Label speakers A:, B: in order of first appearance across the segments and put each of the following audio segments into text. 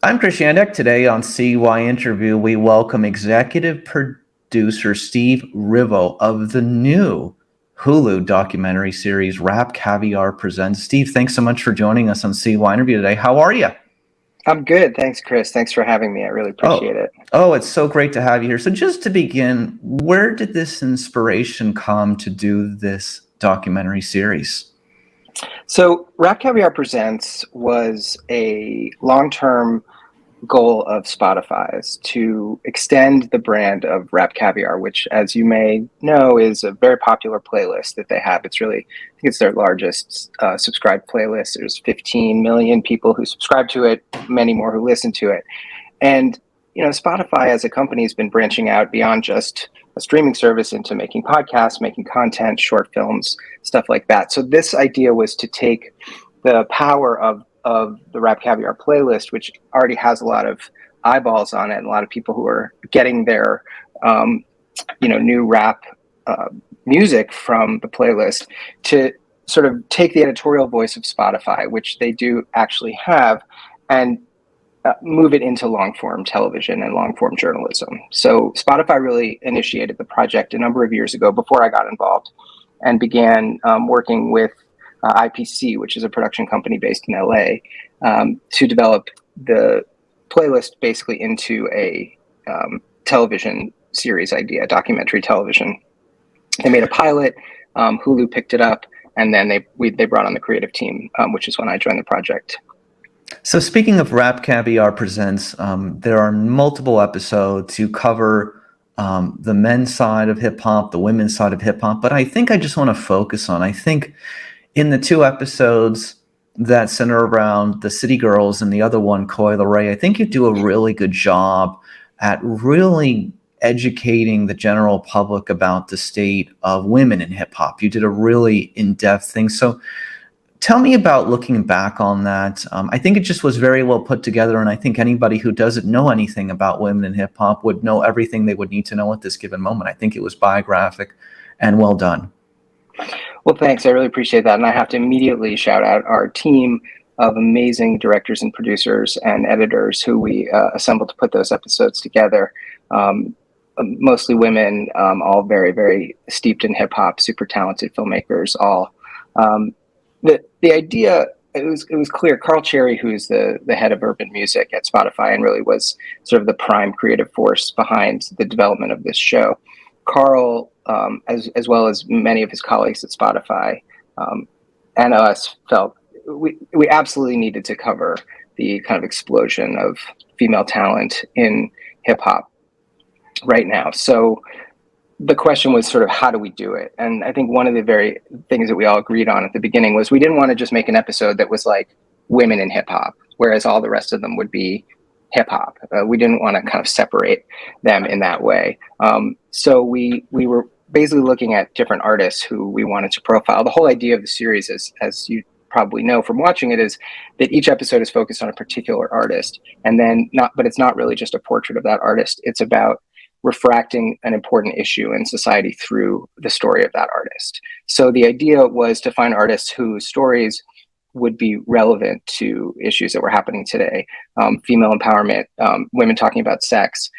A: I'm Chris Yandeck. Today on CYInterview, we welcome executive producer Steve Rivo of the new Hulu documentary series RapCaviar Presents. Steve, thanks so much for joining us on CYInterview today. How are you?
B: I'm good. Thanks, Chris. Thanks for having me. I really appreciate it.
A: It's so great to have you here. So just to begin, where did this inspiration come to do this documentary series?
B: So, RapCaviar Presents was a long-term goal of Spotify's to extend the brand of RapCaviar, which, as you may know, is a very popular playlist that they have. I think it's their largest subscribed playlist. There's 15 million people who subscribe to it, many more who listen to it. And, Spotify as a company has been branching out beyond just a streaming service into making podcasts, making content, short films, stuff like that. So this idea was to take the power of the RapCaviar playlist, which already has a lot of eyeballs on it and a lot of people who are getting their, new rap music from the playlist, to sort of take the editorial voice of Spotify, which they do actually have, and move it into long-form television and long-form journalism. So Spotify really initiated the project a number of years ago before I got involved, and began working with IPC, which is a production company based in LA, to develop the playlist basically into a television series idea, documentary television. They made a pilot, Hulu picked it up, and then they brought on the creative team, which is when I joined the project.
A: So speaking of RapCaviar Presents, there are multiple episodes. You cover the men's side of hip hop, the women's side of hip hop, but I think I just want to focus on, I think in the two episodes that center around the City Girls and the other one, Coi Leray, I think you do a really good job at really educating the general public about the state of women in hip hop. You did a really in-depth thing. So tell me about looking back on that. I think it just was very well put together, and I think anybody who doesn't know anything about women in hip hop would know everything they would need to know at this given moment. I think it was biographic and well done.
B: Well, thanks. I really appreciate that. And I have to immediately shout out our team of amazing directors and producers and editors who we assembled to put those episodes together. Mostly women, all very, very steeped in hip hop, super talented filmmakers, all. The idea, it was clear. Carl Cherry, who's the head of urban music at Spotify and really was sort of the prime creative force behind the development of this show. Carl, as well as many of his colleagues at Spotify, and us, felt we absolutely needed to cover the kind of explosion of female talent in hip hop right now. So the question was sort of, how do we do it? And I think one of the very things that we all agreed on at the beginning was we didn't want to just make an episode that was like women in hip hop, whereas all the rest of them would be hip hop. We didn't want to kind of separate them in that way. So we were basically looking at different artists who we wanted to profile. The whole idea of the series is, as you probably know from watching it, is that each episode is focused on a particular artist, and then but it's not really just a portrait of that artist. It's about refracting an important issue in society through the story of that artist. So the idea was to find artists whose stories would be relevant to issues that were happening today. Female empowerment, women talking about sex,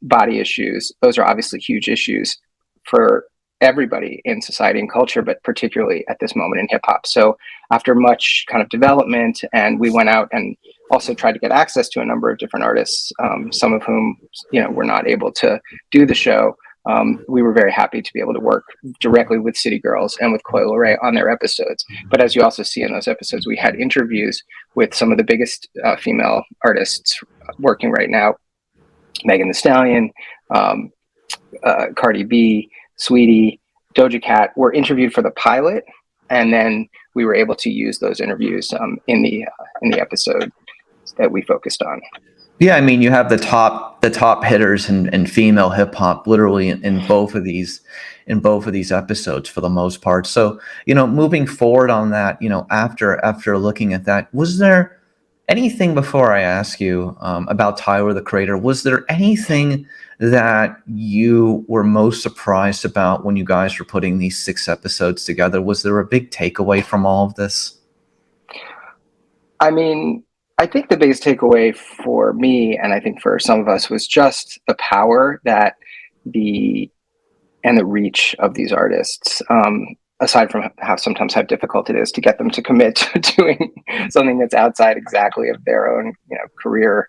B: body issues. Those are obviously huge issues for everybody in society and culture, but particularly at this moment in hip hop. So after much kind of development, and we went out and also tried to get access to a number of different artists, some of whom, were not able to do the show. We were very happy to be able to work directly with City Girls and with Coi Leray on their episodes. But as you also see in those episodes, we had interviews with some of the biggest female artists working right now: Megan Thee Stallion, Cardi B, Sweetie, Doja Cat were interviewed for the pilot, and then we were able to use those interviews in the episode that we focused on.
A: Yeah, I mean, you have the top hitters in female hip hop literally in both of these episodes for the most part. So, moving forward on that, after looking at that, was there anything, before I ask you about Tyler, the creator, was there anything that you were most surprised about when you guys were putting these 6 episodes together? Was there a big takeaway from all of this?
B: I mean, I think the biggest takeaway for me, and I think for some of us, was just the power that the and the reach of these artists. Aside from how difficult it is to get them to commit to doing something that's outside exactly of their own, career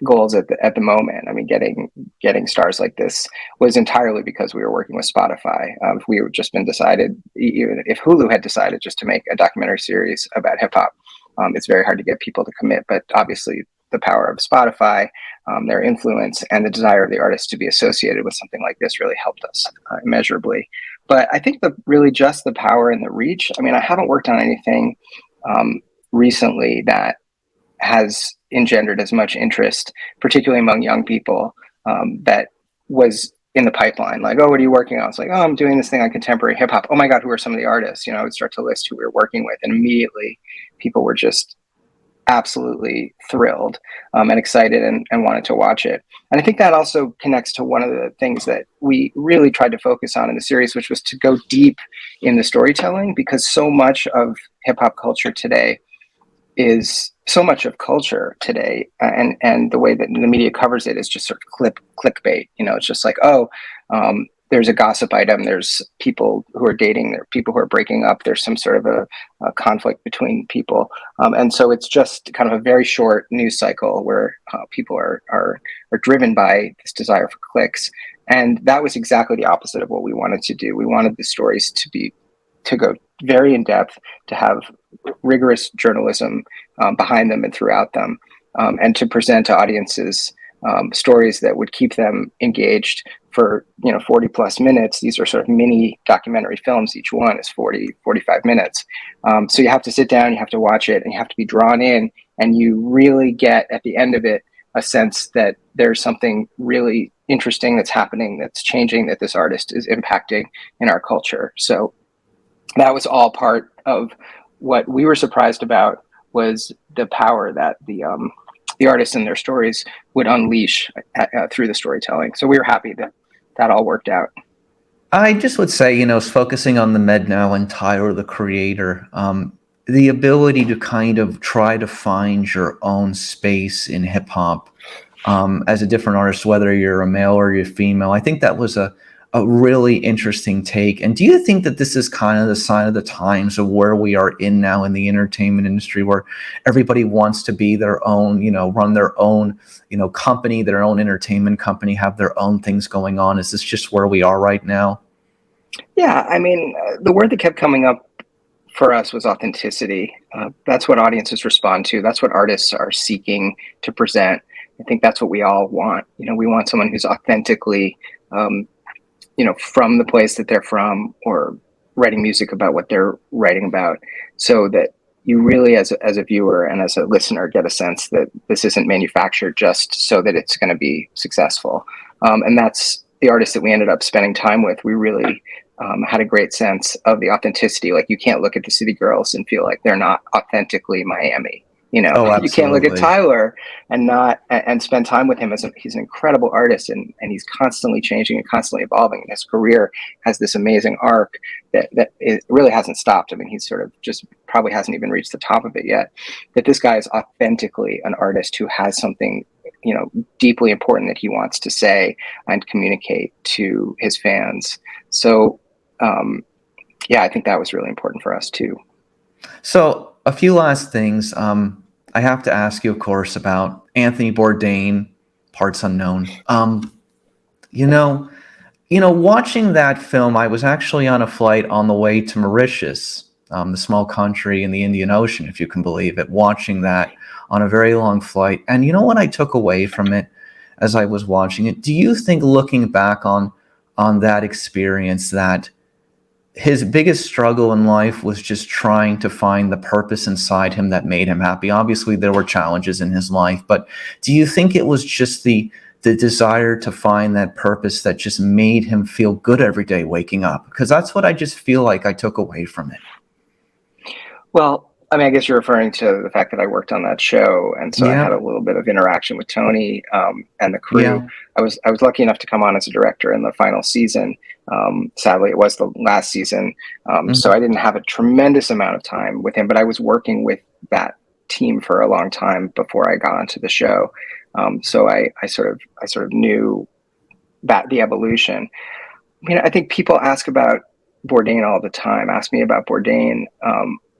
B: goals at the moment. I mean, getting stars like this was entirely because we were working with Spotify. If we had just been decided, even if Hulu had decided just to make a documentary series about hip hop, it's very hard to get people to commit. But obviously, the power of Spotify, their influence, and the desire of the artist to be associated with something like this really helped us immeasurably. But I think really just the power and the reach. I mean, I haven't worked on anything recently that has engendered as much interest, particularly among young people, that was in the pipeline. Like, oh, what are you working on? It's like, oh, I'm doing this thing on contemporary hip hop. Oh my God, who are some of the artists? I would start to list who we were working with, and immediately people were just absolutely thrilled and excited and wanted to watch it. And I think that also connects to one of the things that we really tried to focus on in the series, which was to go deep in the storytelling, because so much of hip hop culture today is so much of culture today, and the way that the media covers it is just sort of clickbait. It's just like, oh, there's a gossip item, there's people who are dating, there are people who are breaking up, there's some sort of a conflict between people, and so it's just kind of a very short news cycle where people are driven by this desire for clicks. And that was exactly the opposite of what we wanted to do. We wanted the stories to go very in depth, to have rigorous journalism behind them and throughout them, and to present to audiences stories that would keep them engaged for 40 plus minutes. These are sort of mini documentary films. Each one is 45 minutes. So you have to sit down, you have to watch it, and you have to be drawn in, and you really get at the end of it a sense that there's something really interesting that's happening, that's changing, that this artist is impacting in our culture. So that was all part of what we were surprised about, was the power that the artists and their stories would unleash through the storytelling. So we were happy that all worked out.
A: I just would say, focusing on the Mednow and Tyler, the creator, the ability to kind of try to find your own space in hip hop as a different artist, whether you're a male or you're female. I think that was a really interesting take. And do you think that this is kind of the sign of the times of where we are in now in the entertainment industry, where everybody wants to be their own, run their own, company, their own entertainment company, have their own things going on? Is this just where we are right now?
B: Yeah, I mean, the word that kept coming up for us was authenticity. That's what audiences respond to. That's what artists are seeking to present. I think that's what we all want. We want someone who's authentically, from the place that they're from, or writing music about what they're writing about, so that you really, as a viewer and as a listener, get a sense that this isn't manufactured just so that it's going to be successful. And that's the artists that we ended up spending time with. We really had a great sense of the authenticity. Like, you can't look at the City Girls and feel like they're not authentically Miami.
A: Oh,
B: You can't look at
A: absolutely.
B: Tyler and spend time with him. He's an incredible artist, and he's constantly changing and constantly evolving. And his career has this amazing arc that it really hasn't stopped. I mean, he's sort of just probably hasn't even reached the top of it yet. That this guy is authentically an artist who has something, deeply important that he wants to say and communicate to his fans. So, I think that was really important for us too.
A: So a few last things. I have to ask you, of course, about Anthony Bourdain, Parts Unknown. Watching that film, I was actually on a flight on the way to Mauritius, the small country in the Indian Ocean, if you can believe it, watching that on a very long flight. And you know what I took away from it as I was watching it? Do you think, looking back on that experience, that his biggest struggle in life was just trying to find the purpose inside him that made him happy? Obviously, there were challenges in his life, but do you think it was just the desire to find that purpose that just made him feel good every day waking up? Because that's what I just feel like I took away from it.
B: Well, I mean, I guess you're referring to the fact that I worked on that show, and so I had
A: Yeah,
B: a little bit of interaction with Tony and the crew.
A: yeah.
B: I was lucky enough to come on as a director in the final season. Sadly, it was the last season, so
A: Mhm.
B: I didn't have a tremendous amount of time with him. But I was working with that team for a long time before I got onto the show. So I sort of knew that the evolution. I think people ask about Bourdain all the time. Ask me about Bourdain.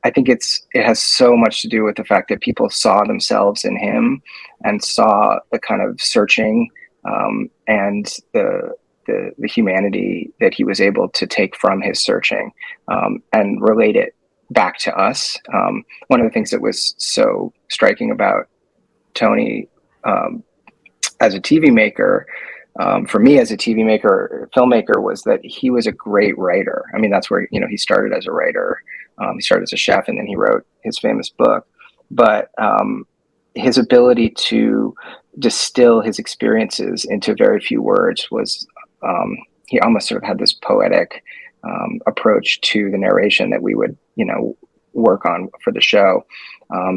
B: I think it has so much to do with the fact that people saw themselves in him and saw the kind of searching and the humanity that he was able to take from his searching and relate it back to us. One of the things that was so striking about Tony as a TV maker, for me as a TV maker, filmmaker, was that he was a great writer. I mean, that's where, he started as a writer. He started as a chef, and then he wrote his famous book. But his ability to distill his experiences into very few words was, he almost sort of had this poetic approach to the narration that we would, work on for the show.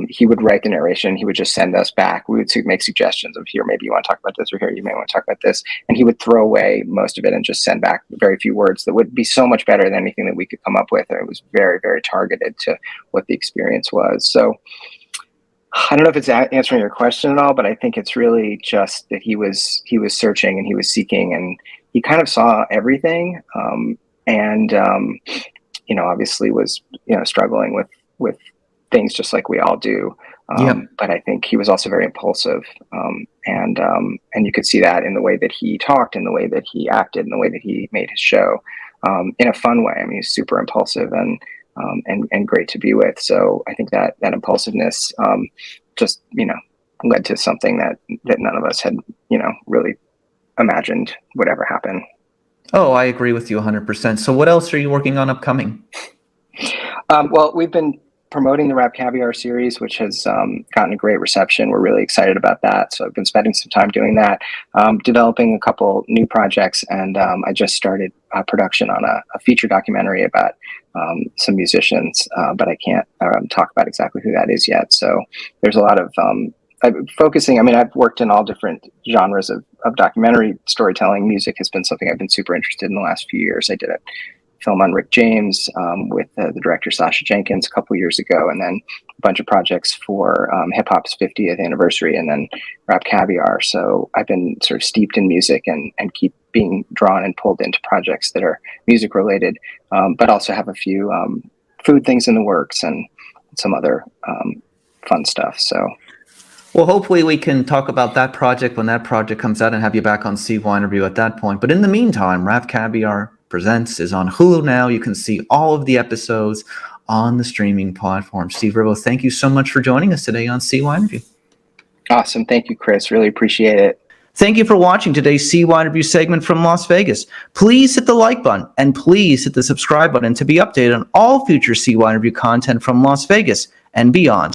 B: He would write the narration. He would just send us back. We would make suggestions of, here, maybe you want to talk about this, or here, you may want to talk about this. And he would throw away most of it and just send back very few words that would be so much better than anything that we could come up with. And it was very, very targeted to what the experience was. So I don't know if it's answering your question at all, but I think it's really just that he was searching and he was seeking, and he kind of saw everything. Obviously was, struggling with things just like we all do. But I think he was also very impulsive. And you could see that in the way that he talked, in the way that he acted, in the way that he made his show, in a fun way. I mean, he's super impulsive and great to be with. So I think that impulsiveness, just, led to something that none of us had, really imagined would ever happen.
A: Oh, I agree with you 100%. So what else are you working on upcoming?
B: Well, we've been promoting the RapCaviar series, which has gotten a great reception. We're really excited about that. So I've been spending some time doing that, developing a couple new projects, and I just started production on a feature documentary about some musicians, but I can't talk about exactly who that is yet. So there's a lot of focusing. I mean, I've worked in all different genres of documentary storytelling. Music has been something I've been super interested in the last few years. I did a film on Rick James with the director Sasha Jenkins a couple years ago, and then a bunch of projects for hip hop's 50th anniversary, and then RapCaviar. So I've been sort of steeped in music and keep being drawn and pulled into projects that are music related, but also have a few food things in the works and some other fun stuff. So.
A: Well, hopefully we can talk about that project when that project comes out and have you back on CYInterview at that point. But in the meantime, RapCaviar Presents is on Hulu now. You can see all of the episodes on the streaming platform. Steve Rivo, thank you so much for joining us today on CYInterview.
B: Awesome. Thank you, Chris. Really appreciate it.
A: Thank you for watching today's CYInterview segment from Las Vegas. Please hit the like button and please hit the subscribe button to be updated on all future CYInterview content from Las Vegas and beyond.